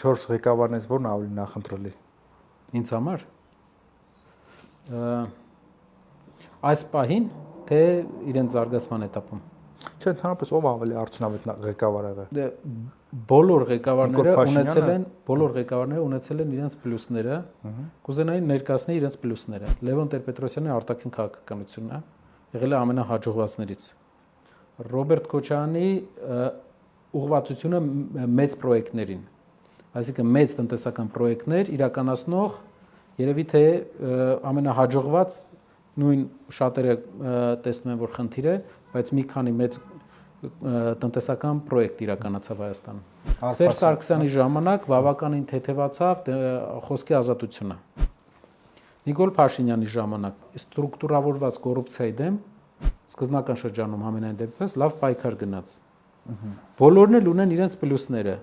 4 ղեկավարներից որն ավելի նախընտրելի։ Ինձ համար այս պահին թե իրենց զարգացման этаպում։ Չէ, ընդհանրապես ով ավելի արդյունավետ ղեկավար եղել։ Բոլոր ղեկավարները ունեցել են իրենց պլյուսները, կուզենային ներկայացնել իրենց պլյուսները։ Լևոն Տեր-Պետրոսյանի արտաքին քաղաքականությունն է եղել է ամենահաջողվածներից։ Ռոբերտ Քոչարյանի ուղղվածությունը մեծ պրոյեկտներին, այսինքն մեծ տնտեսական պրոյեկտներ իրականացնող երևի թե ամենահաջողված նույն շատերը տեսնում են որ խնդիր է, բայց մի քանի մեծ տնտեսական պրոյեկտ իրականացավ Հայաստանում։ Սերժ Սարգսյանի ժամանակ բավականին թեթևացավ խոսքի ազատությունը։ Նիկոլ Փաշինյանի ժամանակ ստրուկտուրավորված կոռուպցիայի դեմ սկզբնական շրջանում համենայն դեպս լավ պայքար գնաց։ Բոլորն էլ ունեն իրենց պլյուսները։